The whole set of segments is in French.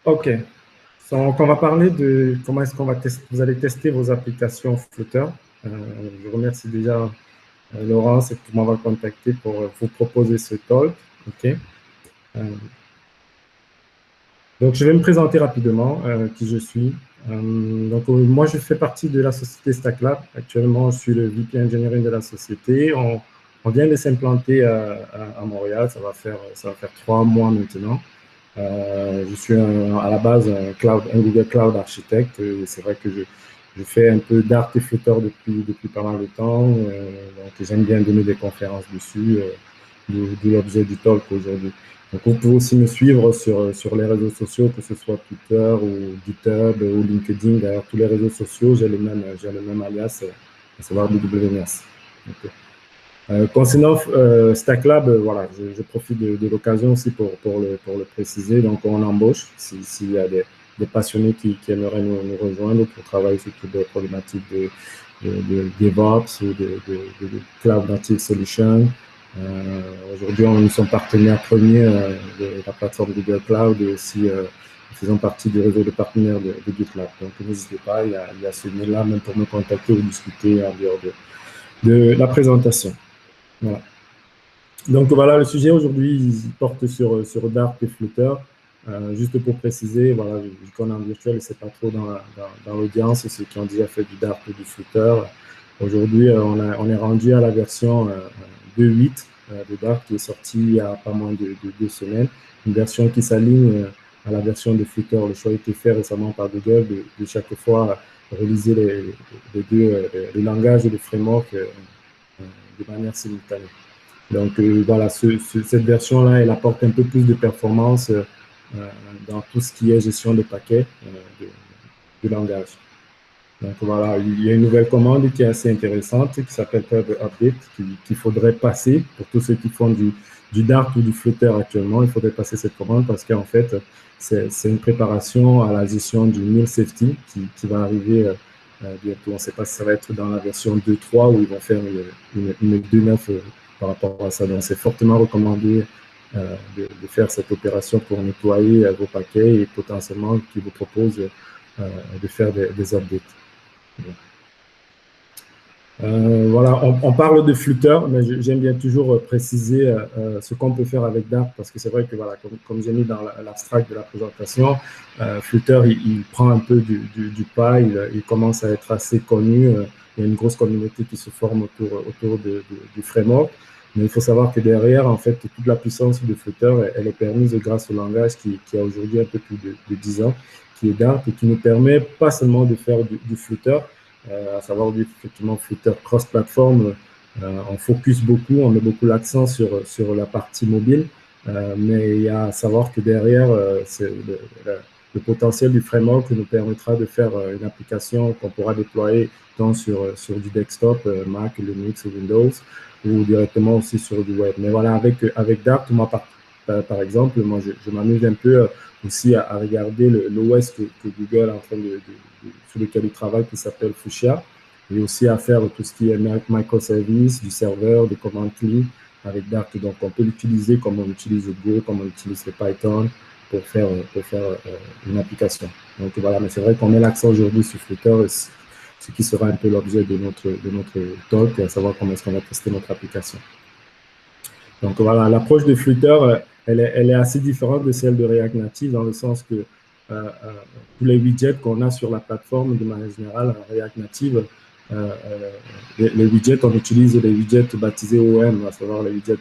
OK. Donc, on va parler de comment est-ce qu'on va tester, vous allez tester vos applications Flutter. Je remercie déjà Laurence pour m'avoir contacté pour vous proposer ce talk. OK. Euh, donc, je vais me présenter rapidement qui je suis. Moi, je fais partie de la société StackLab. Actuellement, je suis le VP Engineering de la société. On vient de s'implanter à Montréal. Ça va faire 3 mois maintenant. Je suis à la base un Google Cloud architecte. C'est vrai que je fais un peu d'art et Flutter depuis pas mal de temps. Donc, j'aime bien donner des conférences dessus, d'où l'objet du talk aujourd'hui. Donc, vous pouvez aussi me suivre sur les réseaux sociaux, que ce soit Twitter ou GitHub ou LinkedIn. D'ailleurs, tous les réseaux sociaux, j'ai le même alias, à savoir BWNS. Donc, concernant StackLab, voilà, je profite de l'occasion aussi pour le préciser. Donc, on embauche s'il y a des passionnés qui aimeraient nous rejoindre pour travailler sur toutes les problématiques de DevOps ou de Cloud Native Solution. Aujourd'hui, nous sommes partenaires premiers de la plateforme Google Cloud et aussi nous faisons partie du réseau de partenaires de GitLab. Donc, n'hésitez pas, il y a ce mail-là, même pour me contacter ou discuter en dehors de la présentation. Voilà. Donc voilà, le sujet aujourd'hui, il porte sur Dart et Flutter. Juste pour préciser, voilà, vu qu'on est en virtuel, c'est pas trop dans l'audience, ceux qui ont déjà fait du Dart ou du Flutter. Aujourd'hui, on est rendu à la version 2.8 de Dart qui est sortie il y a pas moins de 2 semaines. Une version qui s'aligne à la version de Flutter. Le choix a été fait récemment par Google de chaque fois réaliser les deux les langages et les frameworks de manière simultanée. Donc voilà, cette version-là, elle apporte un peu plus de performance dans tout ce qui est gestion de paquets de langage. Donc voilà, il y a une nouvelle commande qui est assez intéressante, qui s'appelle Further Update, qu'il faudrait passer pour tous ceux qui font du Dart ou du Flutter actuellement. Il faudrait passer cette commande parce qu'en fait, c'est une préparation à la gestion du Nil Safety qui va arriver bientôt. On ne sait pas si ça va être dans la version 2.3 ou ils vont faire une 2.9 par rapport à ça. Donc, c'est fortement recommandé de faire cette opération pour nettoyer vos paquets et potentiellement qui vous propose de faire des updates. Voilà, on parle de Flutter, mais j'aime bien toujours préciser ce qu'on peut faire avec Dart, parce que c'est vrai que, voilà, comme j'ai mis dans l'abstract de la présentation, Flutter, il prend un peu du pas, il commence à être assez connu. Il y a une grosse communauté qui se forme autour du framework. Mais il faut savoir que derrière, en fait, toute la puissance de Flutter, elle est permise grâce au langage qui a aujourd'hui un peu plus de 10 ans, qui est Dart, et qui nous permet pas seulement de faire du Flutter, à savoir effectivement Flutter cross-platform. On focus beaucoup, on met beaucoup l'accent sur la partie mobile, mais il y a à savoir que derrière, c'est le potentiel du framework nous permettra de faire une application qu'on pourra déployer tant sur du desktop, Mac, Linux ou Windows, ou directement aussi sur du web. Mais voilà, avec Dart, moi, par exemple, moi, je m'amuse un peu aussi à regarder l'OS que Google est en train sur lequel il travaille, qui s'appelle Fuchsia, et aussi à faire tout ce qui est microservice, du serveur, des commandes clés avec Dart. Donc, on peut l'utiliser comme on utilise Go, comme on utilise le Python pour faire une application. Donc, voilà, mais c'est vrai qu'on met l'accent aujourd'hui sur Flutter, ce qui sera un peu l'objet de notre talk, à savoir comment est-ce qu'on va tester notre application. Donc voilà, l'approche de Flutter, elle est assez différente de celle de React Native dans le sens que tous les widgets qu'on a sur la plateforme, de manière générale, React Native, les widgets, on utilise les widgets baptisés OM, à savoir les widgets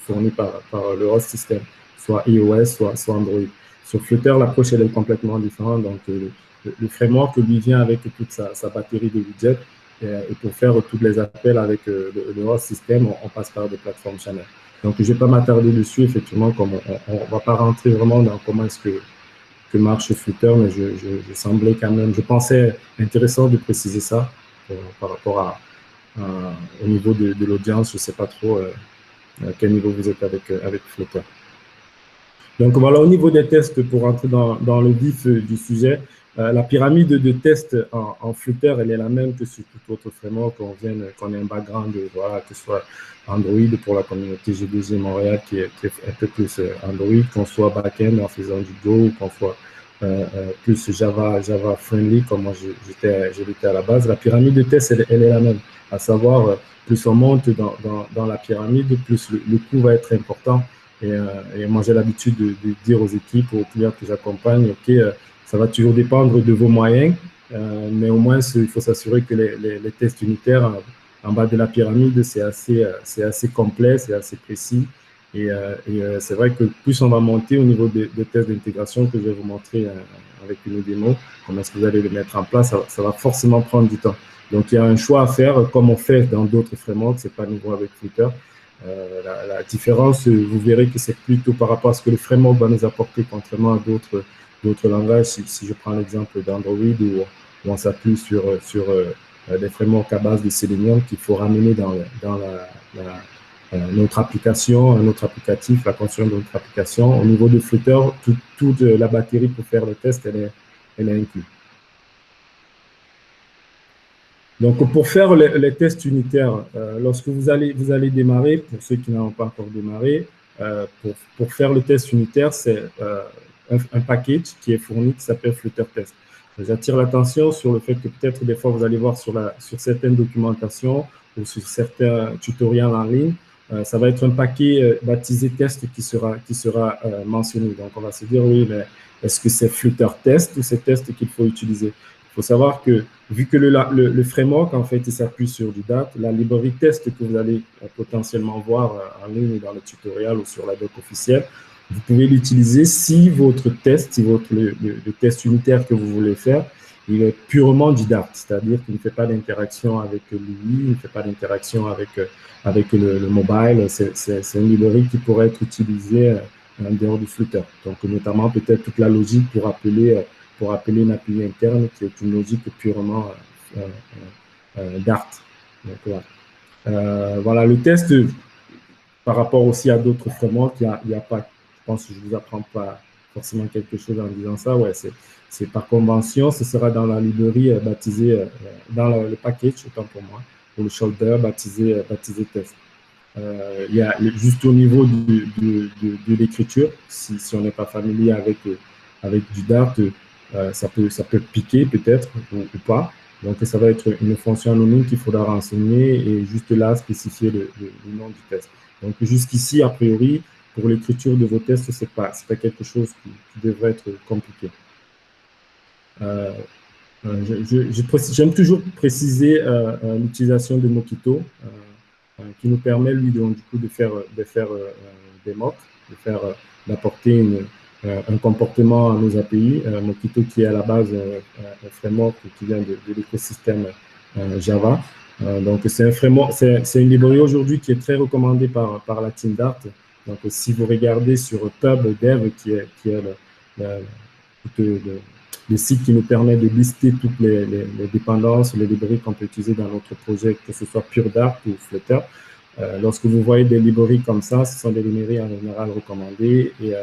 fournis par le host system, soit iOS, soit Android. Sur Flutter, l'approche elle est complètement différente. Donc, le framework lui vient avec toute sa batterie de widgets. Et pour faire tous les appels avec le host system, on passe par des plateformes channel. Donc, je ne vais pas m'attarder dessus, effectivement, comme on ne va pas rentrer vraiment dans comment est-ce que marche Flutter, mais je pensais intéressant de préciser ça par rapport au niveau de l'audience. Je ne sais pas trop à quel niveau vous êtes avec Flutter. Donc voilà, au niveau des tests, pour rentrer dans le vif du sujet, la pyramide de tests en Flutter, elle est la même que sur tout autre framework, qu'on ait un background, voilà, que ce soit Android pour la communauté G2G Montréal qui est un peu plus Android, qu'on soit back-end en faisant du Go, qu'on soit plus Java friendly, comme moi j'étais à la base. La pyramide de test, elle est la même, à savoir, plus on monte dans la pyramide, plus le coût va être important. Et moi, j'ai l'habitude de dire aux équipes, aux clients que j'accompagne, OK, ça va toujours dépendre de vos moyens, mais au moins, il faut s'assurer que les tests unitaires en bas de la pyramide, c'est assez complet, c'est assez précis. Et c'est vrai que plus on va monter au niveau des tests d'intégration que je vais vous montrer avec une démo, comment est-ce que vous allez les mettre en place, ça va forcément prendre du temps. Donc, il y a un choix à faire, comme on fait dans d'autres frameworks, c'est pas nouveau avec Flutter. La différence, vous verrez que c'est plutôt par rapport à ce que le framework va nous apporter, contrairement à d'autres langages. Si je prends l'exemple d'Android où on s'appuie sur des frameworks à base de Selenium qu'il faut ramener dans notre application, notre applicatif, la construction de notre application. Au niveau de Flutter, toute la batterie pour faire le test, elle est inclue. Donc, pour faire les tests unitaires, lorsque vous allez démarrer, pour ceux qui n'ont pas encore démarré, pour faire le test unitaire, c'est un package qui est fourni qui s'appelle Flutter Test. J'attire l'attention sur le fait que peut-être des fois, vous allez voir sur certaines documentations ou sur certains tutoriels en ligne, ça va être un paquet baptisé test qui sera mentionné. Donc, on va se dire, oui, mais est-ce que c'est Flutter Test ou c'est test qu'il faut utiliser? Il faut savoir que, vu que le framework, en fait, il s'appuie sur du Dart, la librairie test que vous allez potentiellement voir en ligne dans le tutoriel ou sur la doc officielle, vous pouvez l'utiliser si votre test, si le test unitaire que vous voulez faire, il est purement du Dart, c'est-à-dire qu'il ne fait pas d'interaction avec l'UI, il ne fait pas d'interaction avec le mobile. C'est une librairie qui pourrait être utilisée en dehors du Flutter. Donc, notamment, peut-être toute la logique pour appeler une API interne qui est une logique purement Dart. Donc, voilà. Voilà, le test, par rapport aussi à d'autres frameworks, il y a pas, je pense que je ne vous apprends pas forcément quelque chose en disant ça. Ouais, c'est par convention, ce sera dans la librairie baptisée, dans le package, autant pour moi, ou le shoulder baptisé test. Il y a juste au niveau de l'écriture, si on n'est pas familier avec du Dart, ça peut piquer peut-être ou pas. Donc, ça va être une fonction anonyme qu'il faudra renseigner et juste là, spécifier le nom du test. Donc, jusqu'ici, a priori, pour l'écriture de vos tests, ce n'est pas quelque chose qui devrait être compliqué. J'aime toujours préciser l'utilisation de Mockito, qui nous permet, lui, donc, du coup, de faire des mocks, d'apporter un comportement à nos API. Mockito qui est à la base un framework qui vient de l'écosystème Java. Donc, c'est un framework, c'est une librairie aujourd'hui qui est très recommandée par la team Dart. Donc, si vous regardez sur PubDev, qui est le site qui nous permet de lister toutes les dépendances, les librairies qu'on peut utiliser dans notre projet, que ce soit Pure Dart ou Flutter. Lorsque vous voyez des librairies comme ça, ce sont des librairies en général recommandées et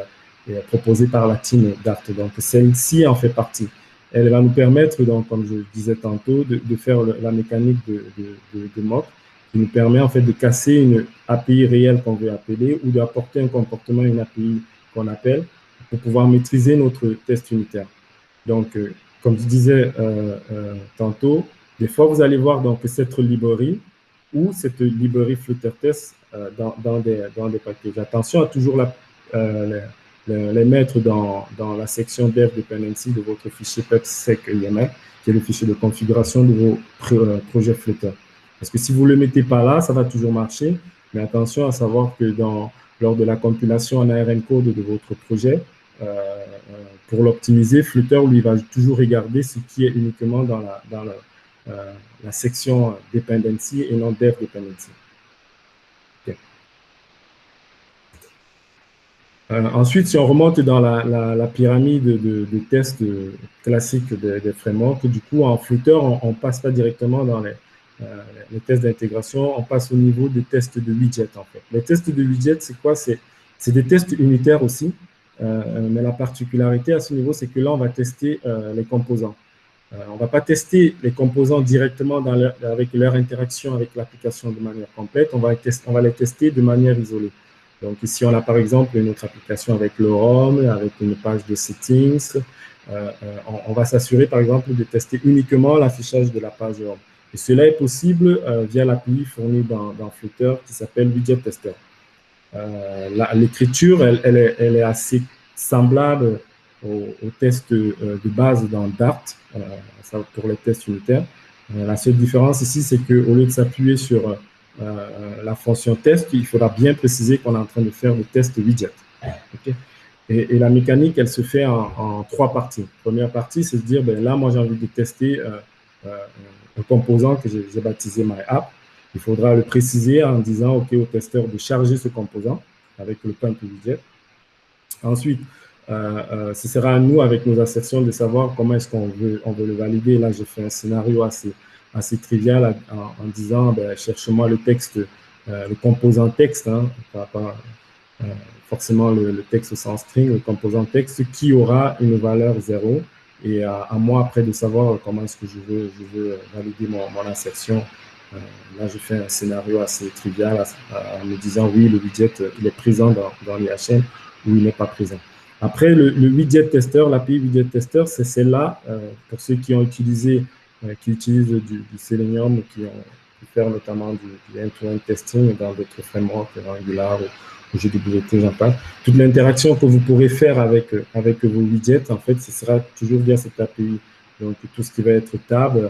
proposées par la team Dart. Donc, celle-ci en fait partie. Elle va nous permettre, donc, comme je disais tantôt, de faire la mécanique de mock, qui nous permet en fait de casser une API réelle qu'on veut appeler ou d'apporter un comportement à une API qu'on appelle pour pouvoir maîtriser notre test unitaire. Donc, comme je disais tantôt, des fois, vous allez voir donc cette librairie ou cette librairie Flutter Test dans des packages. Attention à toujours les mettre dans la section Dev Dependency de votre fichier pubsec.yml, qui est le fichier de configuration de vos projets Flutter. Parce que si vous ne le mettez pas là, ça va toujours marcher. Mais attention à savoir que lors de la compilation en ARN code de votre projet, pour l'optimiser, Flutter, lui, va toujours regarder ce qui est uniquement dans la section Dependency et non Dev Dependency. Okay. Ensuite, si on remonte dans la pyramide de tests classiques des frameworks, du coup, en Flutter, on ne passe pas directement dans les tests d'intégration, on passe au niveau des tests de widget, en fait. Les tests de widget, c'est quoi? C'est des tests unitaires aussi, mais la particularité à ce niveau, c'est que là, on va tester les composants. On ne va pas tester les composants directement avec leur interaction avec l'application de manière complète, on va les tester de manière isolée. Donc ici, on a par exemple notre application avec le ROM, avec une page de settings, on va s'assurer, par exemple, de tester uniquement l'affichage de la page home. Et cela est possible via l'API fournie dans Flutter qui s'appelle Widget Tester. L'écriture, elle est assez semblable au test de base dans Dart, pour les tests unitaires. La seule différence ici, c'est qu'au lieu de s'appuyer sur la fonction test, il faudra bien préciser qu'on est en train de faire le test widget. Okay? Et la mécanique, elle se fait en 3 parties. Première partie, c'est de dire, ben là, moi, j'ai envie de tester un composant que j'ai baptisé MyApp. Il faudra le préciser en disant, OK, au testeur de charger ce composant avec le pump widget. Ensuite, ce sera à nous, avec nos assertions, de savoir comment est-ce qu'on veut le valider. Là, j'ai fait un scénario assez trivial en disant, ben, cherche-moi le texte, le composant texte, hein, pas forcément le texte au sens string, le composant texte qui aura une valeur 0. Et à moi, après, de savoir comment est-ce que je veux valider mon insertion. Là, je fais un scénario assez trivial en me disant, oui, le widget, il est présent dans l'IHM ou il n'est pas présent. Après, le widget tester, l'API widget tester, c'est celle-là, pour ceux qui utilisent du Selenium, qui ont pu faire notamment du end-to-end testing dans d'autres frameworks, Angular ou GWT, j'en parle. Toute l'interaction que vous pourrez faire avec vos widgets, en fait, ce sera toujours via cette API. Donc, tout ce qui va être tab,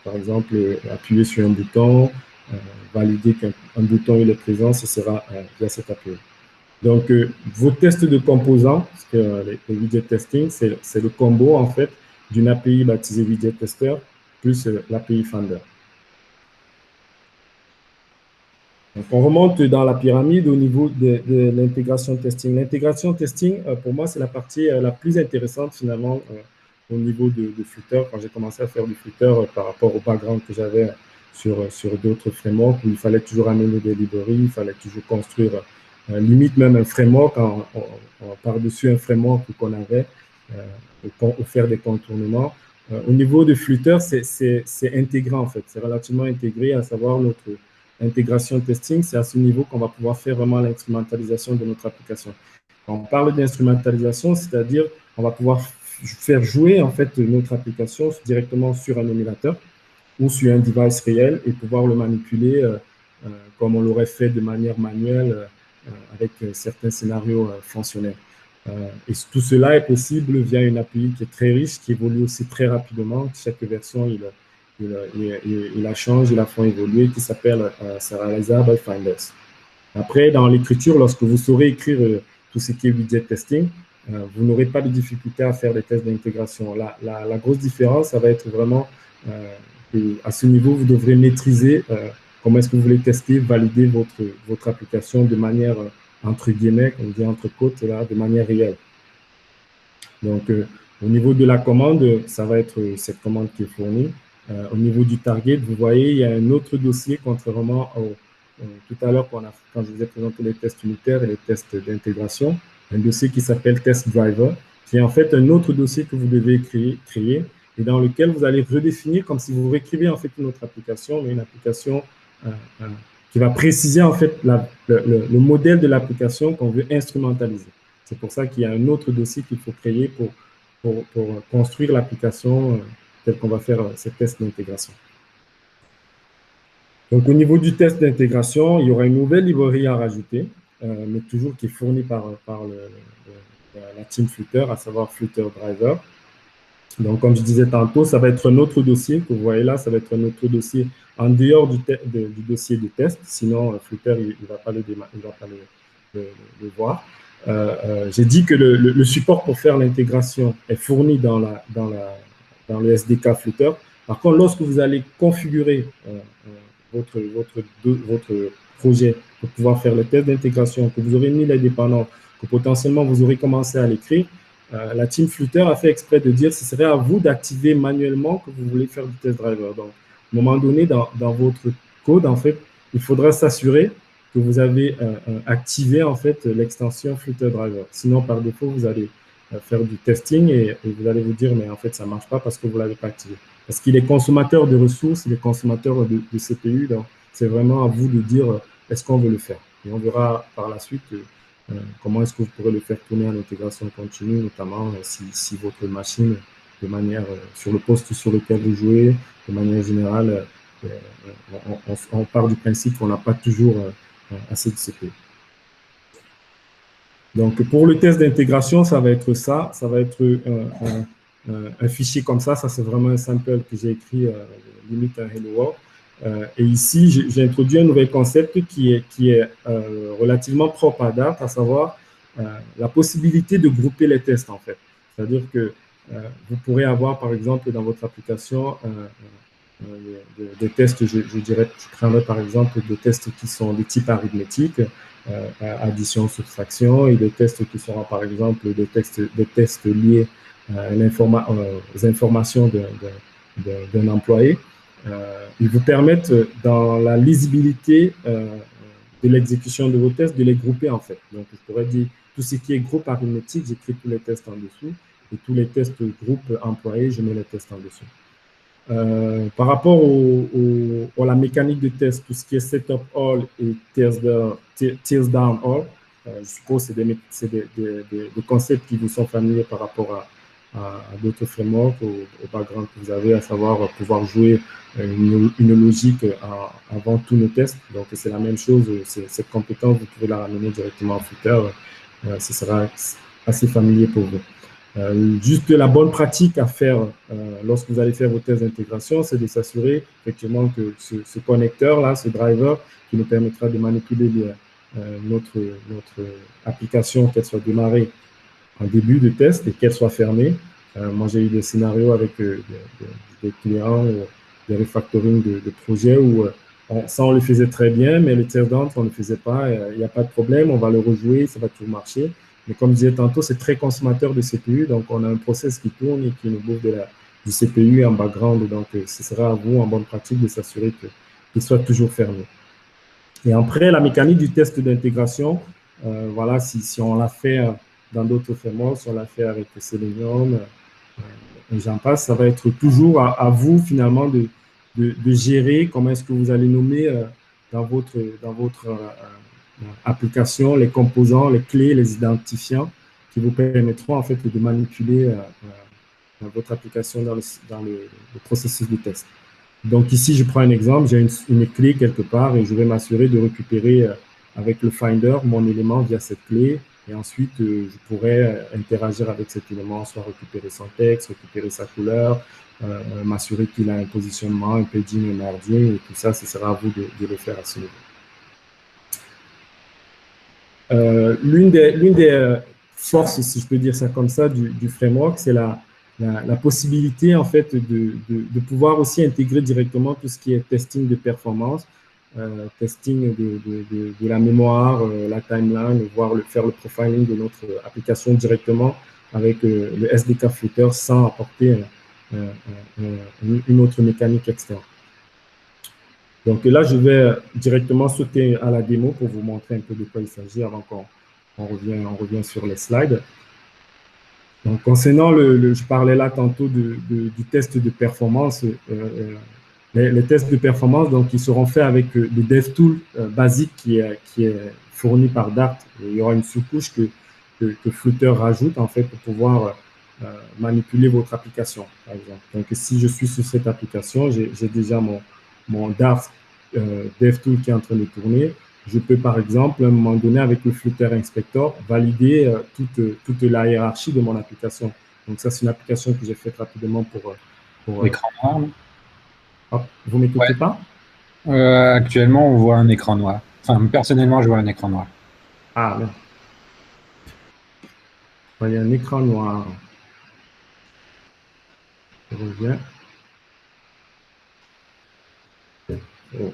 par exemple, appuyer sur un bouton, valider qu'un bouton il est présent, ce sera via cette API. Donc, vos tests de composants, parce que les widget testing, c'est le combo, en fait, d'une API baptisée widget tester plus l'API Finder. Donc, on remonte dans la pyramide au niveau de l'intégration testing. L'intégration testing, pour moi, c'est la partie la plus intéressante, finalement, au niveau de Flutter, quand j'ai commencé à faire du Flutter par rapport au background que j'avais sur d'autres frameworks où il fallait toujours amener des librairies, il fallait toujours construire limite même un framework par-dessus un framework qu'on avait ou faire des contournements. Au niveau de Flutter, c'est intégré en fait, c'est relativement intégré, à savoir notre intégration testing, c'est à ce niveau qu'on va pouvoir faire vraiment l'instrumentalisation de notre application. Quand on parle d'instrumentalisation, c'est-à-dire on va pouvoir faire jouer en fait notre application directement sur un émulateur ou sur un device réel et pouvoir le manipuler comme on l'aurait fait de manière manuelle avec certains scénarios fonctionnels. Et tout cela est possible via une API qui est très riche, qui évolue aussi très rapidement. Chaque version, il la change, il la font évoluer, qui s'appelle Serializable Finders. Après, dans l'écriture, lorsque vous saurez écrire tout ce qui est widget testing, vous n'aurez pas de difficulté à faire des tests d'intégration. La grosse différence, ça va être vraiment à ce niveau, vous devrez maîtriser comment est-ce que vous voulez tester, valider votre application de manière, entre guillemets, on dit entre côtes, là, de manière réelle. Donc, au niveau de la commande, ça va être cette commande qui est fournie. Au niveau du target, vous voyez, il y a un autre dossier, contrairement tout à l'heure quand je vous ai présenté les tests unitaires et les tests d'intégration, un dossier qui s'appelle Test Driver, qui est en fait un autre dossier que vous devez créer et dans lequel vous allez redéfinir comme si vous réécrivez en fait une autre application, mais une application qui va préciser en fait le modèle de l'application qu'on veut instrumentaliser. C'est pour ça qu'il y a un autre dossier qu'il faut créer pour construire l'application telle qu'on va faire ces tests d'intégration. Donc, au niveau du test d'intégration, il y aura une nouvelle librairie à rajouter, mais toujours qui est fournie par la team Flutter, à savoir Flutter Driver. Donc, comme je disais tantôt, ça va être un autre dossier que vous voyez là, ça va être un autre dossier en dehors du dossier de test. Sinon, Flutter, il ne va pas le voir. J'ai dit que le support pour faire l'intégration est fourni dans le SDK Flutter. Par contre, lorsque vous allez configurer votre projet pour pouvoir faire le test d'intégration, que vous aurez mis les dépendants, que potentiellement vous aurez commencé à l'écrire, la team Flutter a fait exprès de dire que ce serait à vous d'activer manuellement que vous voulez faire du test driver. Donc, à un moment donné, dans votre code, en fait, il faudra s'assurer que vous avez activé en fait l'extension Flutter Driver. Sinon, par défaut, vous allez faire du testing et vous allez vous dire, mais en fait, ça ne marche pas parce que vous ne l'avez pas activé. Parce qu'il est consommateur de ressources, il est consommateur de CPU. Donc, c'est vraiment à vous de dire est-ce qu'on veut le faire. Et on verra par la suite comment est-ce que vous pourrez le faire tourner en intégration continue, notamment si votre machine, de manière sur le poste sur lequel vous jouez, de manière générale, on part du principe qu'on n'a pas toujours assez de CPU. Donc, pour le test d'intégration, ça va être ça. Ça va être un fichier comme ça. Ça, c'est vraiment un sample que j'ai écrit, limite un Hello World. Et ici, j'ai introduit un nouvel concept qui est relativement propre à Dart, à savoir la possibilité de grouper les tests, en fait. C'est-à-dire que vous pourrez avoir, par exemple, dans votre application, des tests, je prendrais par exemple des tests qui sont de type arithmétique, addition, soustraction, et des tests qui seront par exemple des tests liés aux informations d'un employé. Ils vous permettent, dans la lisibilité de l'exécution de vos tests, de les grouper en fait. Donc, je pourrais dire tout ce qui est groupe arithmétique, j'écris tous les tests en dessous, et tous les tests groupe employé, je mets les tests en dessous. Par rapport à la mécanique de test, tout ce qui est setup all et tears down all, je suppose que c'est des concepts qui vous sont familiers par rapport à d'autres frameworks, au background que vous avez, à savoir pouvoir jouer une logique avant tous nos tests. Donc, c'est la même chose. Cette compétence, vous pouvez la ramener directement en Flutter. Ce sera assez familier pour vous. Juste la bonne pratique à faire lorsque vous allez faire vos tests d'intégration, c'est de s'assurer effectivement que ce connecteur-là, ce driver, qui nous permettra de manipuler notre application, qu'elle soit démarrée en début de test et qu'elle soit fermée. Moi, j'ai eu des scénarios avec des clients, des refactoring de projets où ça, on le faisait très bien, mais le teardown, on ne le faisait pas. Il n'y a pas de problème, on va le rejouer, ça va toujours marcher. Mais comme je disais tantôt, c'est très consommateur de CPU. Donc, on a un process qui tourne et qui nous bouffe du CPU en background. Donc, ce sera à vous, en bonne pratique, de s'assurer qu'il soit toujours fermé. Et après, la mécanique du test d'intégration, voilà, si on l'a fait dans d'autres frameworks, si on l'a fait avec Selenium, et j'en passe, ça va être toujours à vous, finalement, de gérer comment est-ce que vous allez nommer dans votre application les composants, les clés, les identifiants qui vous permettront en fait de manipuler votre application dans le processus de test. Donc ici, je prends un exemple, j'ai une clé quelque part et je vais m'assurer de récupérer avec le Finder mon élément via cette clé et ensuite je pourrais interagir avec cet élément, soit récupérer son texte, récupérer sa couleur, m'assurer qu'il a un positionnement, un padding, un margin et tout ça, ce sera à vous de le faire à ce niveau. L'une des forces, si je peux dire ça comme ça, du framework, c'est la possibilité, en fait, de pouvoir aussi intégrer directement tout ce qui est testing de performance, testing de la mémoire, la timeline, faire le profiling de notre application directement avec le SDK Flutter sans apporter une autre mécanique externe. Donc là, je vais directement sauter à la démo pour vous montrer un peu de quoi il s'agit avant qu'on revient sur les slides. Donc, concernant je parlais là tantôt du test de performance. Les tests de performance, donc, ils seront faits avec le DevTool basique qui est fourni par Dart. Et il y aura une sous-couche que Flutter rajoute, en fait, pour pouvoir manipuler votre application, par exemple. Donc, si je suis sur cette application, j'ai déjà mon Dart DevTool qui est en train de tourner. Je peux, par exemple, à un moment donné, avec le Flutter Inspector, valider toute la hiérarchie de mon application. Donc, ça, c'est une application que j'ai faite rapidement pour l'écran noir. Hop, vous ne m'écoutez pas? Actuellement, on voit un écran noir. Enfin, personnellement, je vois un écran noir. Ah, non. Il y a un écran noir. Je reviens. Oh.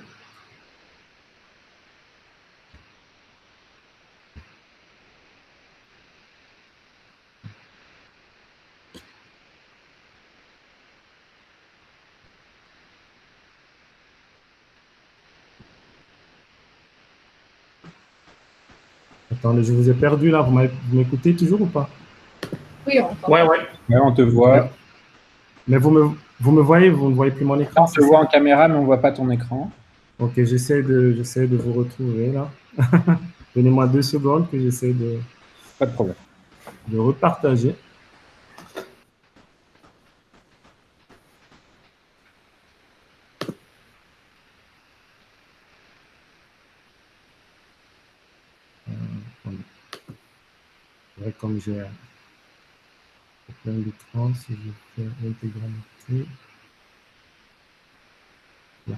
Attendez, je vous ai perdu là. Vous m'écoutez toujours ou pas? Oui, on t'entend. Ouais, on te voit. Mais vous me voyez, vous ne voyez plus mon écran? On te voit en caméra, mais on ne voit pas ton écran. Ok, j'essaie de vous retrouver là. Donnez-moi 2 secondes que j'essaie Pas de problème. de repartager. Comme j'ai plein d'écran, si je fais l'intégralité. Là.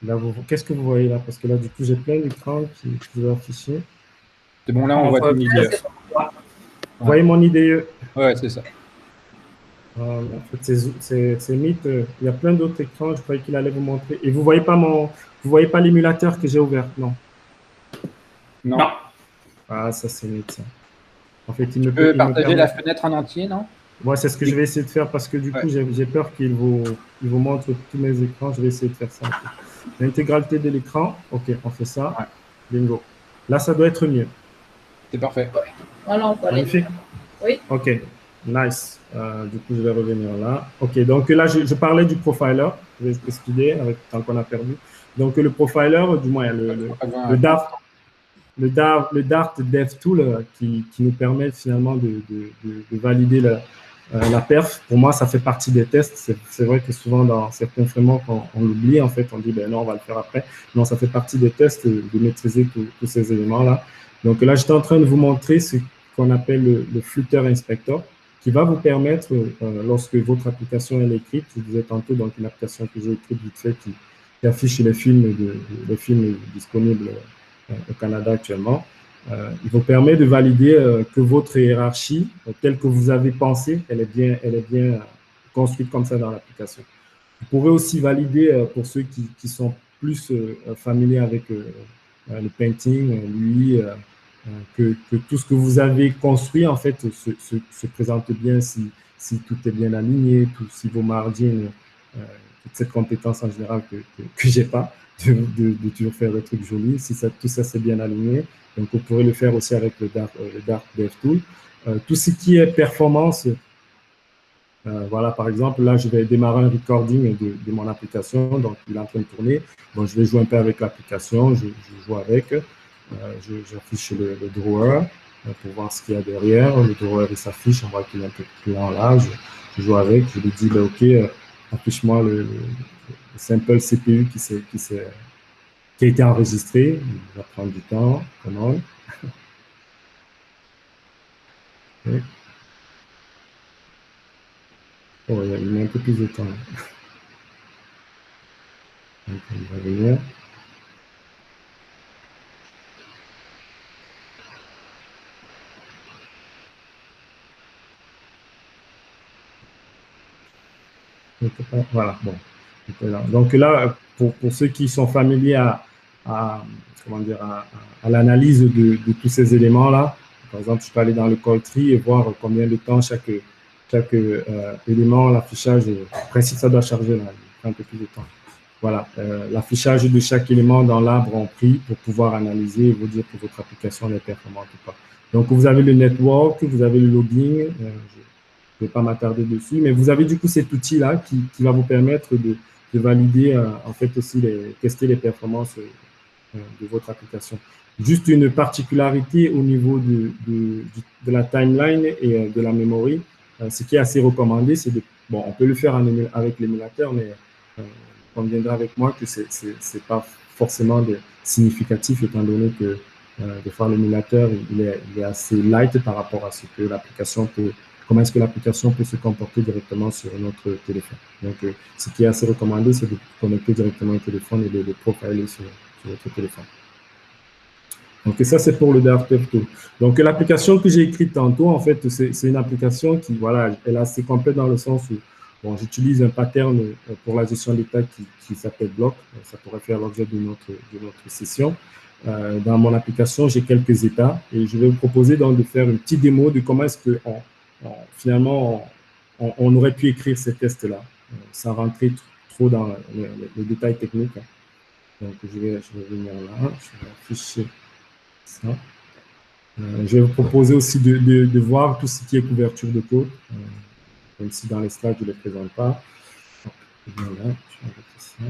Là, qu'est-ce que vous voyez là? Parce que là, du coup, j'ai plein d'écrans qui vont afficher. C'est bon, là, on voit ton IDE. Vous voyez mon IDE? Ouais, c'est ça. En fait, c'est Meet. Il y a plein d'autres écrans. Je croyais qu'il allait vous montrer. Et vous voyez pas l'émulateur que j'ai ouvert? Non. Non. Ah, ça, c'est Meet, ça. En fait, Tu peux partager la fenêtre en entier, non? Moi, c'est ce que je vais essayer de faire parce que du coup, j'ai peur qu'il vous montre tous mes écrans. Je vais essayer de faire ça. L'intégralité de l'écran. OK, on fait ça. Ouais. Bingo. Là, ça doit être mieux. C'est parfait. Voilà, on peut aller. Magnifique. Oui. OK, nice. Du coup, je vais revenir là. OK, donc là, je parlais du profiler. Je vais expliquer avec tant qu'on a perdu. Donc, le profiler, du moins, le Dart Dev Tool qui nous permet finalement de valider la perf. Pour moi, ça fait partie des tests. C'est vrai que souvent, dans certains frameworks, on l'oublie. En fait, on dit, ben non, on va le faire après. Non, ça fait partie des tests de maîtriser tous ces éléments-là. Donc là, j'étais en train de vous montrer ce qu'on appelle le Flutter Inspector, qui va vous permettre, lorsque votre application est écrite, je vous disais tantôt, donc une application que j'ai écrite vite fait qui affiche les films disponibles au Canada actuellement. Il vous permet de valider que votre hiérarchie, telle que vous avez pensé, elle est bien construite comme ça dans l'application. Vous pourrez aussi valider, pour ceux qui sont plus familiers avec le painting, l'UI, que tout ce que vous avez construit, en fait, se présente bien si tout est bien aligné, si vos margins, toute cette compétence en général que je n'ai pas, de toujours faire des trucs jolis, si tout ça c'est bien aligné. Donc, vous pourrez le faire aussi avec le Dart DevTool. Tout ce qui est performance, voilà, par exemple, là, je vais démarrer un recording de mon application, donc il est en train de tourner. Bon, je vais jouer un peu avec l'application, je joue avec, j'affiche le drawer pour voir ce qu'il y a derrière. Le drawer, il s'affiche, on voit qu'il est un peu plus lent là, je joue avec, je lui dis, ben, OK, affiche-moi le sample CPU qui a été enregistré. Il va prendre du temps, come on. Okay. Oh, il met un peu plus de temps. Donc, on va venir. Voilà, bon. Donc là, pour ceux qui sont familiers comment dire, à l'analyse de tous ces éléments-là, par exemple, je peux aller dans le call tree et voir combien de temps chaque élément, l'affichage, en principe, ça doit charger là, il prend un peu plus de temps. Voilà, l'affichage de chaque élément dans l'arbre en prix pour pouvoir analyser et vous dire que votre application est performante ou pas. Donc, vous avez le network, vous avez le logging, je ne vais pas m'attarder dessus, mais vous avez du coup cet outil-là qui va vous permettre de valider, en fait aussi, tester les performances de votre application. Juste une particularité au niveau de la timeline et de la mémoire, ce qui est assez recommandé, c'est bon, on peut le faire avec l'émulateur, mais on conviendra avec moi que ce n'est pas forcément significatif, étant donné que des fois l'émulateur, il est assez light par rapport à ce que l'application peut, comment est-ce que l'application peut se comporter directement sur notre téléphone. Donc, ce qui est assez recommandé, c'est de connecter directement au téléphone et de profiler sur votre téléphone. Donc, ça, c'est pour le Dart DevTool. Donc, l'application que j'ai écrite tantôt, en fait, c'est une application qui, voilà, elle est assez complète dans le sens où, bon, j'utilise un pattern pour la gestion d'état qui s'appelle Block. Ça pourrait faire l'objet de notre session. Dans mon application, j'ai quelques états et je vais vous proposer donc de faire une petite démo de comment est-ce que finalement on aurait pu écrire ces tests-là sans rentrer trop dans les détails techniques. Donc, je vais venir là, je vais afficher ça. Je vais vous proposer aussi de voir tout ce qui est couverture de code, même si dans les slides, je ne les présente pas. Voilà, je vais arrêter ça.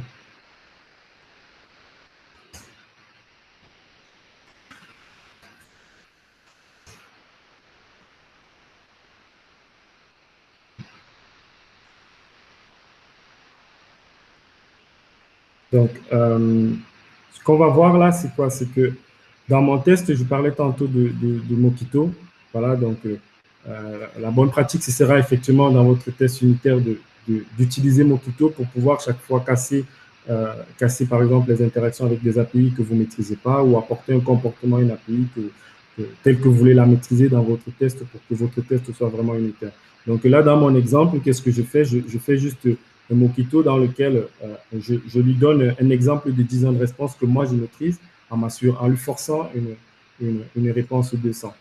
Donc, ce qu'on va voir là, c'est quoi? C'est que dans mon test, je parlais tantôt de Mockito. Voilà, donc la bonne pratique, ce sera effectivement dans votre test unitaire d'utiliser Mockito pour pouvoir chaque fois casser, par exemple, les interactions avec des API que vous ne maîtrisez pas ou apporter un comportement, une API tel que vous voulez la maîtriser dans votre test pour que votre test soit vraiment unitaire. Donc là, dans mon exemple, qu'est-ce que je fais? Je fais juste un Mockito dans lequel je lui donne un exemple de design de réponse que moi je maîtrise en lui forçant une réponse 200.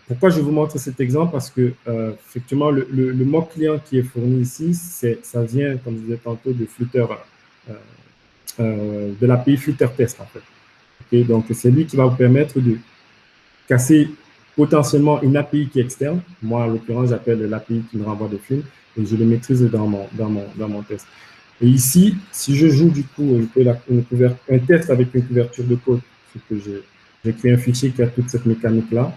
Pourquoi je vous montre cet exemple? Parce que effectivement, le mock client qui est fourni ici, ça vient, comme je disais tantôt, de Flutter, de l'API Flutter Test en fait. Okay? Donc c'est lui qui va vous permettre de casser potentiellement une API qui est externe. Moi, en l'occurrence, j'appelle l'API qui me renvoie des films et je le maîtrise dans mon test. Et ici, si je joue du coup un test avec une couverture de code, c'est que j'ai créé un fichier qui a toute cette mécanique-là.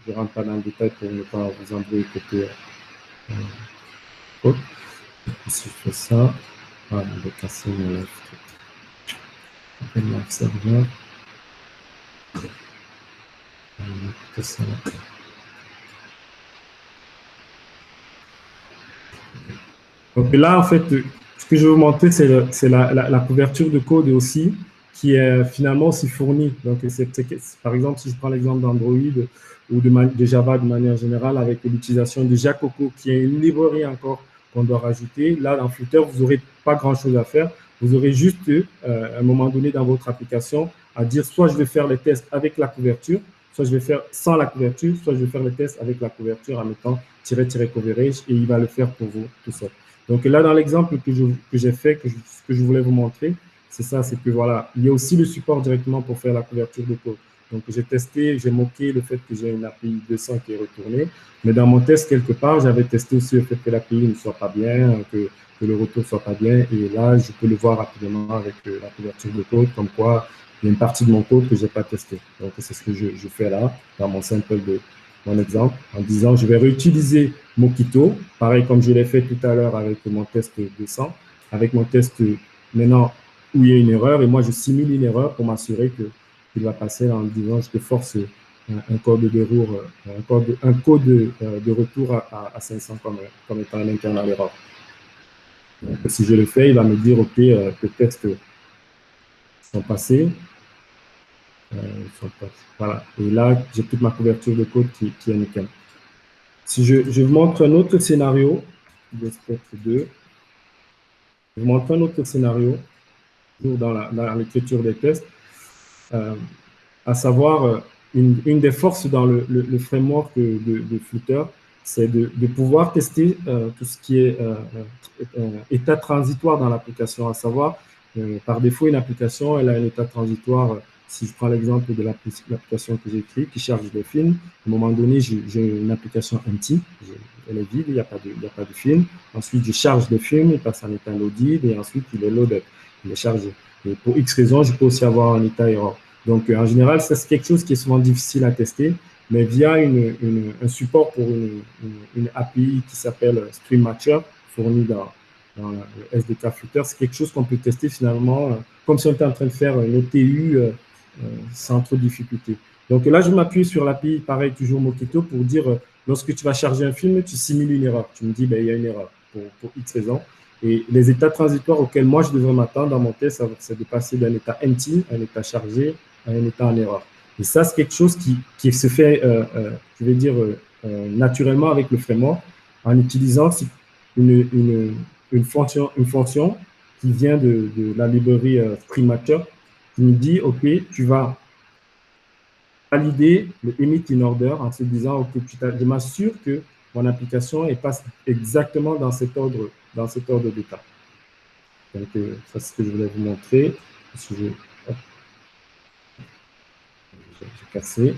Je ne rentre pas dans le détail pour ne pas vous embrouiller côté code. Si je fais ça, voilà, je vais casser mon live serveur. Ça. Donc là, en fait, ce que je vais vous montrer, c'est la couverture de code aussi qui est finalement aussi fournie. Donc, par exemple, si je prends l'exemple d'Android ou de Java de manière générale, avec l'utilisation de Jacoco, qui est une librairie encore qu'on doit rajouter. Là, dans Flutter, vous n'aurez pas grand-chose à faire. Vous aurez juste, à un moment donné dans votre application, à dire soit je vais faire les tests avec la couverture, soit je vais faire sans la couverture, soit je vais faire les tests avec la couverture en mettant -coverage et il va le faire pour vous tout seul. Donc là, dans l'exemple que j'ai fait, ce que je voulais vous montrer, c'est ça, c'est que voilà, il y a aussi le support directement pour faire la couverture de code. Donc j'ai testé, j'ai moqué le fait que j'ai une API 200 qui est retournée, mais dans mon test, quelque part, j'avais testé aussi le fait que l'API ne soit pas bien, que le retour ne soit pas bien, et là, je peux le voir rapidement avec la couverture de code, comme quoi il y a une partie de mon code que je n'ai pas testé. Donc c'est ce que je fais là, dans mon sample de mon exemple, en disant je vais réutiliser Mockito, pareil comme je l'ai fait tout à l'heure avec mon test 200, avec mon test maintenant où il y a une erreur, et moi je simule une erreur pour m'assurer qu'il va passer en disant je te force un code de retour à 500 comme étant un internal error. Donc, si je le fais, il va me dire ok, tes tests sont passés. Voilà. Et là, j'ai toute ma couverture de code qui est nickel. Si je vous montre un autre scénario de Spectre 2, je vous montre un autre scénario dans l'écriture des tests, à savoir une des forces dans le framework de Flutter, c'est de pouvoir tester tout ce qui est état transitoire dans l'application, à savoir par défaut, une application, elle a un état transitoire. Si je prends l'exemple de l'application que j'ai écrite, qui charge des films, à un moment donné, j'ai une application empty, elle est vide, il n'y a pas de film. Ensuite, je charge des films, il passe en état loaded, et ensuite, il est loaded, il est chargé. Et pour X raisons, je peux aussi avoir un état error. Donc, en général, ça, c'est quelque chose qui est souvent difficile à tester, mais via un support pour une API qui s'appelle Stream Matcher, fournie dans le SDK Flutter, c'est quelque chose qu'on peut tester finalement, comme si on était en train de faire une OTU sans trop de difficulté. Donc là, je m'appuie sur l'API, pareil, toujours Mockito, pour dire, lorsque tu vas charger un film, tu simules une erreur. Tu me dis, ben, il y a une erreur pour X raisons. Et les états transitoires auxquels moi, je devrais m'attendre dans mon test, c'est de passer d'un état empty, un état chargé, à un état en erreur. Et ça, c'est quelque chose qui se fait, je vais dire, naturellement avec le framework, en utilisant une fonction qui vient de la librairie Streammatcher, qui nous dit, OK, tu vas valider le emit in order en se disant, OK, je m'assure que mon application passe exactement dans cet ordre d'état. Donc, ça, c'est ce que je voulais vous montrer. J'ai cassé.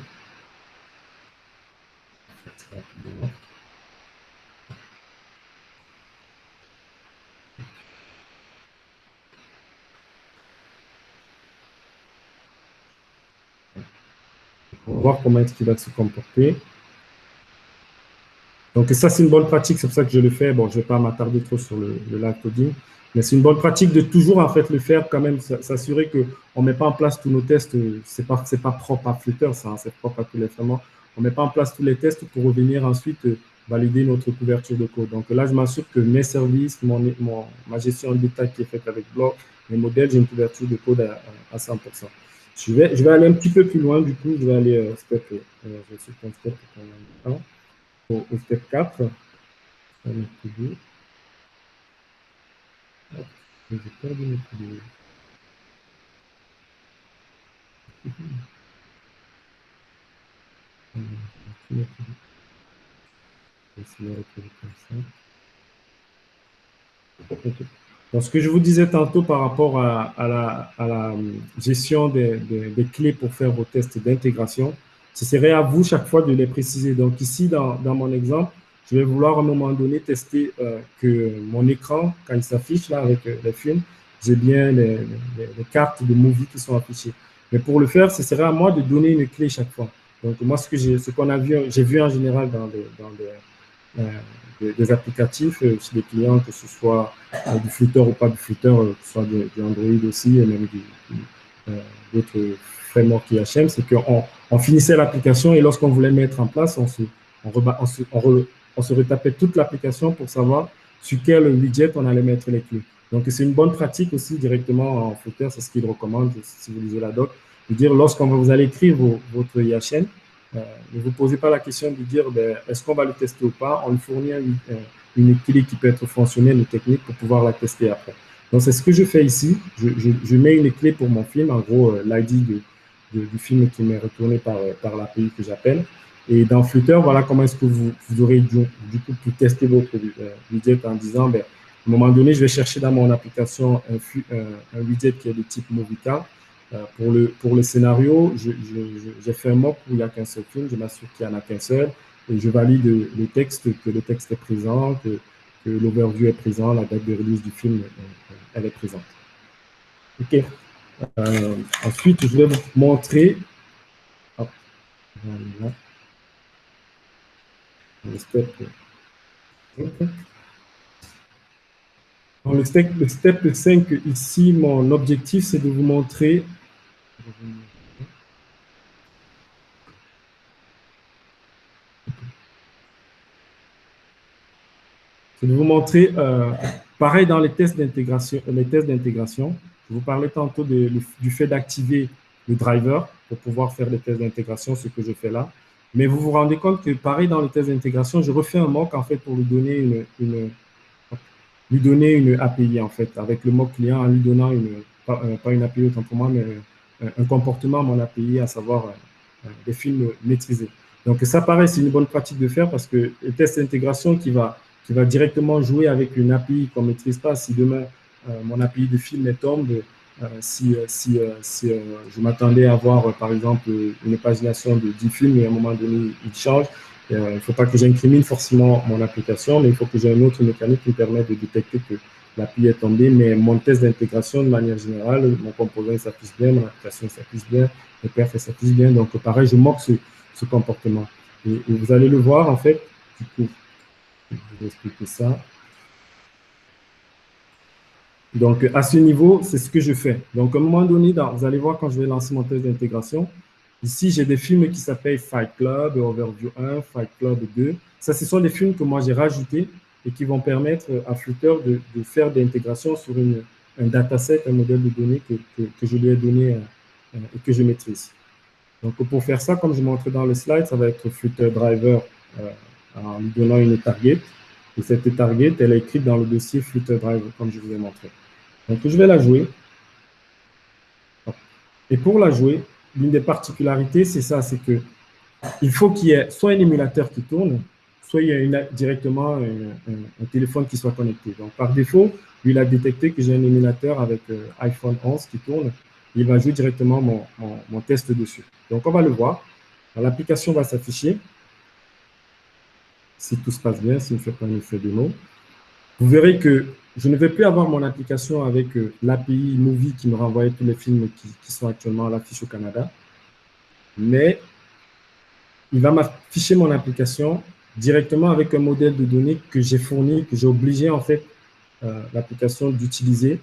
On va voir comment est-ce qu'il va se comporter. Donc ça, c'est une bonne pratique, c'est pour ça que je le fais. Bon, je ne vais pas m'attarder trop sur le live coding, mais c'est une bonne pratique de toujours en fait le faire quand même, s'assurer qu'on ne met pas en place tous nos tests. C'est pas propre à Flutter, ça, hein, c'est propre à tous les frameworks. On ne met pas en place tous les tests pour revenir ensuite valider notre couverture de code. Donc là, je m'assure que mes services, ma gestion de détail qui est faite avec Block, mes modèles, j'ai une couverture de code à 100%. Je vais aller un petit peu plus loin, du coup, je vais aller step, je suis un step au step 4. J'ai perdu mes vidéos. Donc, ce que je vous disais tantôt par rapport à la gestion des clés pour faire vos tests d'intégration, ce serait à vous chaque fois de les préciser. Donc ici, dans mon exemple, je vais vouloir à un moment donné tester que mon écran, quand il s'affiche là avec les films, j'ai bien les cartes de movie qui sont affichées. Mais pour le faire, ce serait à moi de donner une clé chaque fois. Donc moi, ce qu'on a vu, j'ai vu en général dans des applicatifs chez des clients, que ce soit du Flutter ou pas du Flutter, que ce soit du Android aussi, et même d'autres frameworks IHM, c'est qu'on finissait l'application et lorsqu'on voulait mettre en place, on se retapait toute l'application pour savoir sur quel widget on allait mettre les clés. Donc, c'est une bonne pratique aussi directement en Flutter, c'est ce qu'il recommande si vous lisez la doc, de dire lorsqu'on vous allez écrire votre IHM, ne vous posez pas la question de dire est-ce qu'on va le tester ou pas. On lui fournit une clé qui peut être fonctionnelle ou technique pour pouvoir la tester après. Donc, c'est ce que je fais ici. Je mets une clé pour mon film, en gros, l'ID du film qui m'est retourné par l'API que j'appelle. Et dans Flutter, voilà comment est-ce que vous aurez du coup pu tester votre widget en disant, à un moment donné, je vais chercher dans mon application un widget qui est de type Movica. Pour le scénario, j'ai fait un mock où il n'y a qu'un seul film, je m'assure qu'il n'y en a qu'un seul, et je valide le texte, que le texte est présent, que l'overview est présent, la date de release du film, elle est présente. OK. Ensuite, je vais vous montrer le step. Le step 5 ici, mon objectif, c'est de vous montrer pareil dans les tests d'intégration, je vous parlais tantôt du fait d'activer le driver pour pouvoir faire des tests d'intégration, ce que je fais là. Mais vous vous rendez compte que pareil dans les tests d'intégration, je refais un mock en fait pour lui donner une API en fait, avec le mock client en lui donnant pas une API autant pour moi, mais un comportement à mon API, à savoir des films maîtrisés. Donc ça, pareil, c'est une bonne pratique de faire parce que le test d'intégration qui va directement jouer avec une API qu'on ne maîtrise pas, si demain mon API de film tombe, si je m'attendais à avoir par exemple une pagination de 10 films et à un moment donné il change, il ne faut pas que j'incrimine forcément mon application, mais il faut que j'ai une autre mécanique qui me permette de détecter que l'API est tombée, mais mon test d'intégration, de manière générale, mon composant s'affiche bien, mon application s'affiche bien, le perf s'affiche bien. Donc, pareil, je moque ce comportement. Et vous allez le voir, en fait, du coup, je vais expliquer ça. Donc, à ce niveau, c'est ce que je fais. Donc, à un moment donné, vous allez voir quand je vais lancer mon test d'intégration, ici, j'ai des films qui s'appellent Fight Club, Overview 1, Fight Club 2. Ça, ce sont des films que moi, j'ai rajoutés et qui vont permettre à Flutter de faire des intégrations sur un dataset, un modèle de données que je lui ai donné et que je maîtrise. Donc, pour faire ça, comme je montrais dans le slide, ça va être Flutter Driver en lui donnant une target. Et cette target, elle est écrite dans le dossier Flutter Driver, comme je vous ai montré. Donc, je vais la jouer. Et pour la jouer, l'une des particularités, c'est ça, c'est que il faut qu'il y ait soit un émulateur qui tourne, soit il y a directement un téléphone qui soit connecté. Donc, par défaut, lui, il a détecté que j'ai un émulateur avec iPhone 11 qui tourne. Il va jouer directement mon test dessus. Donc, on va le voir. L'application va s'afficher. si tout se passe bien, s'il ne fait pas un effet de mots. Vous verrez que je ne vais plus avoir mon application avec l'API Movie qui me renvoie tous les films qui sont actuellement à l'affiche au Canada, mais il va m'afficher mon application directement avec un modèle de données que j'ai fourni, que j'ai obligé en fait l'application d'utiliser.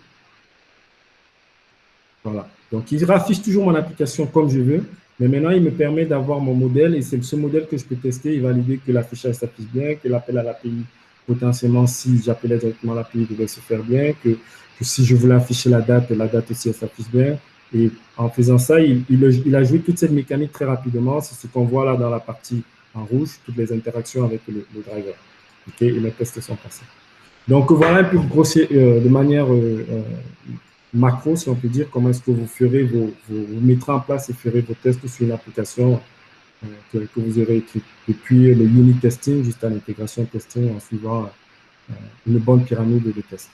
Voilà. Donc, il affiche toujours mon application comme je veux, mais maintenant, il me permet d'avoir mon modèle et c'est ce modèle que je peux tester et valider que l'affichage s'affiche bien, que l'appel à l'API, potentiellement, si j'appelais directement l'API, devait se faire bien, que si je voulais afficher la date aussi, elle s'affiche bien. Et en faisant ça, il a joué toute cette mécanique très rapidement. C'est ce qu'on voit là dans la partie en rouge, toutes les interactions avec le driver. OK, et les tests sont passés. Donc, voilà un peu grossier, de manière macro, si on peut dire, comment est-ce que vous ferez vous mettrez en place et ferez vos tests sur une application que vous aurez écrite. Depuis le unit testing jusqu'à l'intégration testing en suivant une bonne pyramide de tests.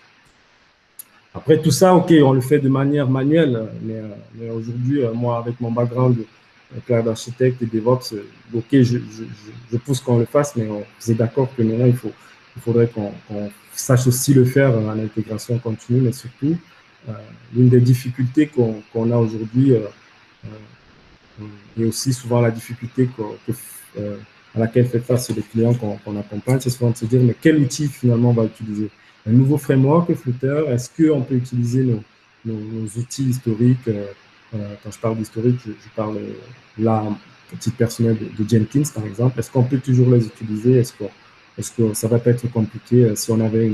Après tout ça, OK, on le fait de manière manuelle, mais aujourd'hui, moi, avec mon background de cloud architecte et DevOps, OK, je pousse qu'on le fasse, mais vous êtes d'accord que maintenant, il faudrait qu'on sache aussi le faire en intégration continue, mais surtout, l'une des difficultés qu'on a aujourd'hui et aussi souvent la difficulté à laquelle fait face les clients qu'on accompagne, c'est souvent de se dire, mais quel outil finalement on va utiliser? Un nouveau framework, Flutter, est-ce qu'on peut utiliser nos outils historiques? Quand je parle d'historique, je parle là, à titre personnel de Jenkins, par exemple. Est-ce qu'on peut toujours les utiliser? Est-ce que ça va pas être compliqué si on avait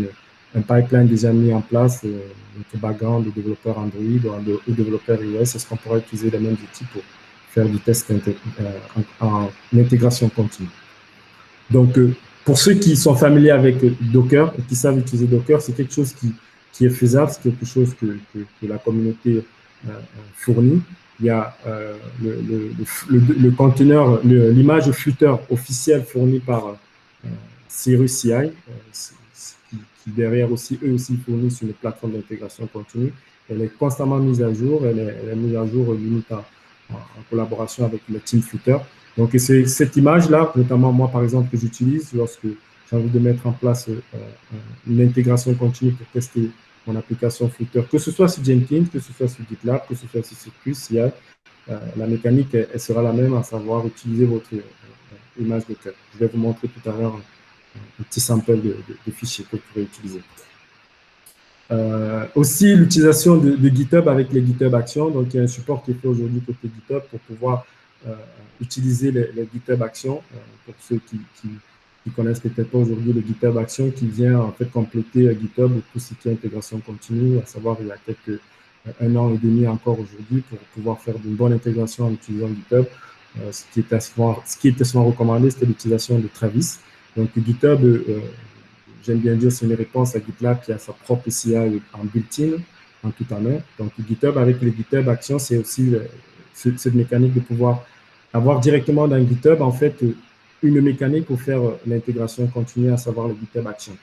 un pipeline déjà mis en place, notre background de développeur Android ou développeur iOS, est-ce qu'on pourrait utiliser les mêmes outils pour faire du test en intégration continue? Donc, pour ceux qui sont familiers avec Docker et qui savent utiliser Docker, c'est quelque chose qui est faisable, c'est quelque chose que la communauté fournit. Il y a le conteneur, l'image Flutter officielle fournie par Cirrus CI, qui derrière aussi, eux aussi fournissent une plateforme d'intégration continue. Elle est constamment mise à jour, elle est mise à jour limite en collaboration avec le team Flutter. Donc, c'est cette image-là, notamment moi, par exemple, que j'utilise lorsque j'ai envie de mettre en place une intégration continue pour tester mon application Flutter, que ce soit sur Jenkins, que ce soit sur GitLab, que ce soit sur Cirrus CI, la mécanique, elle sera la même, à savoir utiliser votre image de cœur. Je vais vous montrer tout à l'heure un petit sample de fichiers que vous pourrez utiliser. Aussi, l'utilisation de GitHub avec les GitHub Actions. Donc, il y a un support qui est fait aujourd'hui côté GitHub pour pouvoir utiliser les GitHub Actions. Pour ceux qui connaissent peut-être pas aujourd'hui le GitHub Actions, qui vient en fait compléter GitHub ou tout ce qui est intégration continue, à savoir il y a un an et demi encore aujourd'hui, pour pouvoir faire une bonne intégration en utilisant GitHub. Ce qui était souvent recommandé, c'était l'utilisation de Travis. Donc, GitHub, j'aime bien dire, c'est une réponse à GitLab qui a sa propre CI en built-in, en tout en un. Donc, GitHub, avec les GitHub Actions, c'est aussi cette mécanique de pouvoir avoir directement dans GitHub, en fait, une mécanique pour faire l'intégration continue, à savoir le GitHub Actions.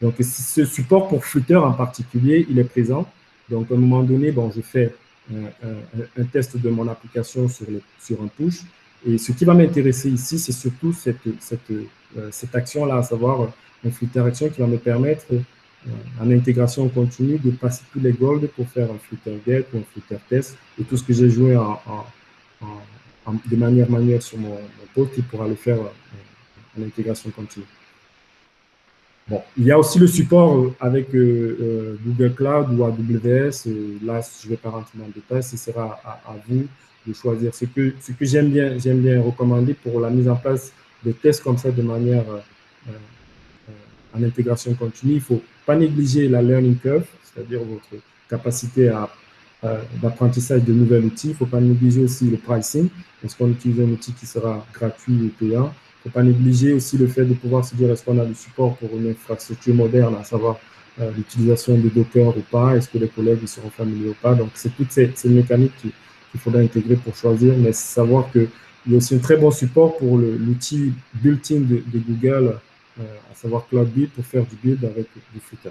Donc, ce support pour Flutter en particulier, il est présent. Donc, à un moment donné, bon, je fais un test de mon application sur un push. Et ce qui va m'intéresser ici, c'est surtout cette action-là, à savoir une Flutter Action qui va me permettre, en intégration continue, de passer tous les golds pour faire un Flutter Get ou un Flutter Test et tout ce que j'ai joué de manière manuelle sur mon poste qui pourra le faire en intégration continue. Bon, il y a aussi le support avec Google Cloud ou AWS. Là, je ne vais pas rentrer dans le détail, ce sera à vous de choisir. Ce que j'aime bien recommander pour la mise en place de tests comme ça de manière en intégration continue, il ne faut pas négliger la learning curve, c'est-à-dire votre capacité d'apprentissage de nouveaux outils. Il ne faut pas négliger aussi le pricing, parce qu'on utilise un outil qui sera gratuit et payant. Il ne faut pas négliger aussi le fait de pouvoir se dire est-ce qu'on a du support pour une infrastructure moderne, à savoir l'utilisation de Docker ou pas, est-ce que les collègues seront familiers ou pas. Donc, c'est toutes ces mécaniques qu'il faudra intégrer pour choisir, mais savoir qu'il y a aussi un très bon support pour l'outil built-in de Google, à savoir Cloud Build, pour faire du build avec du Flutter.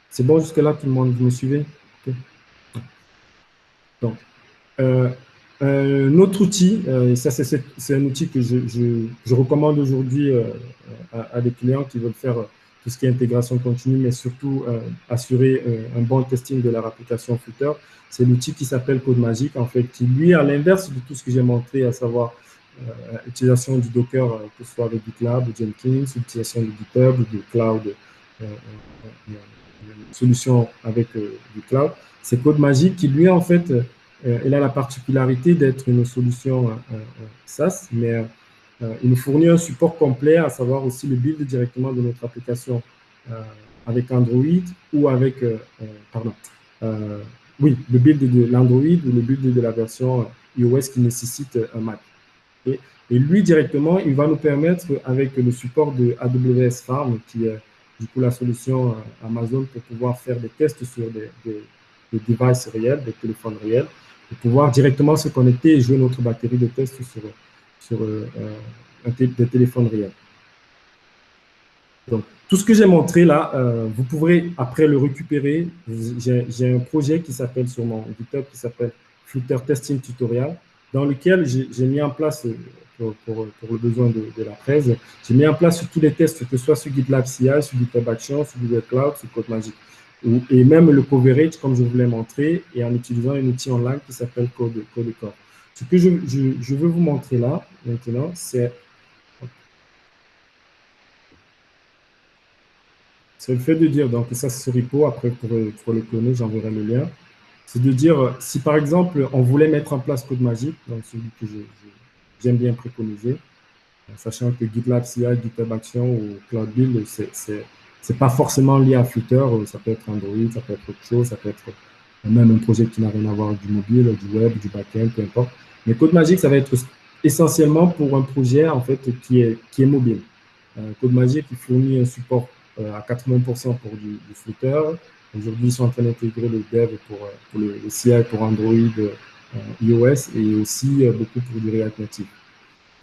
C'est bon jusque-là, tout le monde, vous me suivez? Okay. Donc, Un autre outil, et ça c'est un outil que je recommande aujourd'hui à des clients qui veulent faire tout ce qui est intégration continue, mais surtout assurer un bon testing de leur application Flutter, c'est l'outil qui s'appelle CodeMagic, en fait, qui lui, à l'inverse de tout ce que j'ai montré, à savoir l'utilisation du Docker, que ce soit avec GitLab ou Jenkins, l'utilisation du GitHub ou du cloud, une solution avec du cloud, c'est CodeMagic qui, lui, en fait, il a la particularité d'être une solution SaaS, mais il nous fournit un support complet, à savoir aussi le build directement de notre application avec Android ou avec, oui, le build de l'Android ou le build de la version iOS qui nécessite un Mac. Et lui, directement, il va nous permettre, avec le support de AWS Farm, qui est du coup la solution Amazon pour pouvoir faire des tests sur des devices réels, des téléphones réels, de pouvoir directement se connecter et jouer notre batterie de tests sur des téléphones réels. Donc, tout ce que j'ai montré là, vous pourrez après le récupérer. J'ai un projet qui s'appelle sur mon GitHub, qui s'appelle Flutter Testing Tutorial, dans lequel j'ai mis en place, pour le besoin de la presse, j'ai mis en place sur tous les tests, que ce soit sur GitLab CI, sur GitHub Action, sur Google Cloud, sur CodeMagic. Et même le coverage, comme je vous l'ai montré, et en utilisant un outil online qui s'appelle Codecore. Ce que je veux vous montrer là, maintenant, c'est le fait de dire, donc ça c'est ce repo, après pour le cloner, j'enverrai le lien, c'est de dire, si par exemple, on voulait mettre en place CodeMagic, donc celui que j'aime bien préconiser, sachant que GitLab CI, GitHub Action ou Cloud Build, c'est pas forcément lié à Flutter, ça peut être Android, ça peut être autre chose, ça peut être même un projet qui n'a rien à voir avec du mobile, du web, du backend, peu importe. Mais CodeMagic, ça va être essentiellement pour un projet en fait qui est mobile. CodeMagic qui fournit un support à 80% pour du Flutter. Aujourd'hui, ils sont en train d'intégrer le dev pour le CI pour Android, iOS et aussi beaucoup pour du React Native.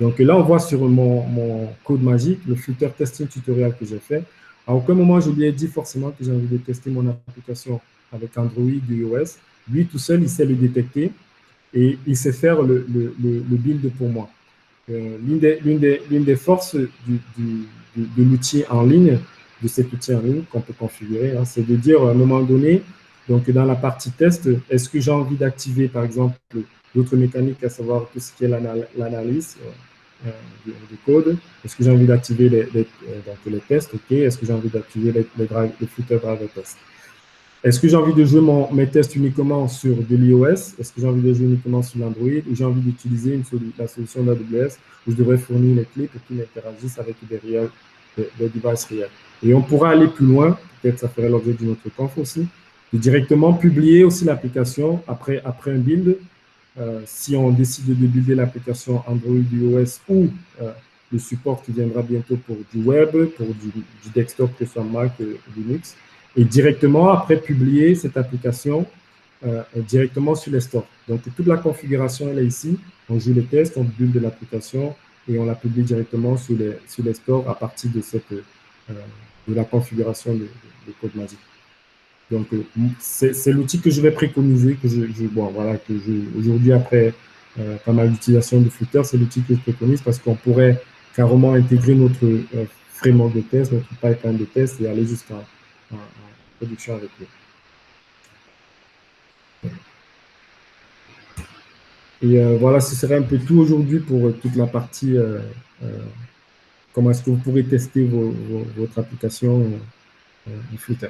Donc là, on voit sur mon CodeMagic, le Flutter Testing Tutorial que j'ai fait. À aucun moment, je lui ai dit forcément que j'ai envie de tester mon application avec Android ou iOS. Lui, tout seul, il sait le détecter et il sait faire le build pour moi. L'une des forces de l'outil en ligne, de cet outil en ligne qu'on peut configurer, hein, c'est de dire à un moment donné, donc dans la partie test, est-ce que j'ai envie d'activer par exemple d'autres mécaniques, à savoir tout ce qui est l'analyse du code, est-ce que j'ai envie d'activer les tests, ok, est-ce que j'ai envie d'activer les Flutter driver tests. Est-ce que j'ai envie de jouer mes tests uniquement sur de l'iOS? Est-ce que j'ai envie de jouer uniquement sur l'Android? Ou j'ai envie d'utiliser la solution d'AWS où je devrais fournir les clés pour qu'ils interagissent avec des devices réels? Et on pourra aller plus loin, peut-être ça ferait l'objet d'une autre conf aussi, de directement publier aussi l'application après un build. Si on décide de builder l'application Android, iOS ou le support qui viendra bientôt pour du web, pour du desktop, que ce soit Mac ou Linux, et directement après publier cette application directement sur les stores. Donc toute la configuration elle est ici, on joue les tests, on build de l'application et on la publie directement sur les stores à partir de la configuration de CodeMagic. Donc c'est l'outil que je vais préconiser, aujourd'hui après pas mal d'utilisation de Flutter, c'est l'outil que je préconise parce qu'on pourrait carrément intégrer notre framework de test, notre pipeline de test et aller jusqu'à en production avec lui. Et voilà, ce serait un peu tout aujourd'hui pour toute la partie comment est-ce que vous pourrez tester votre application en Flutter.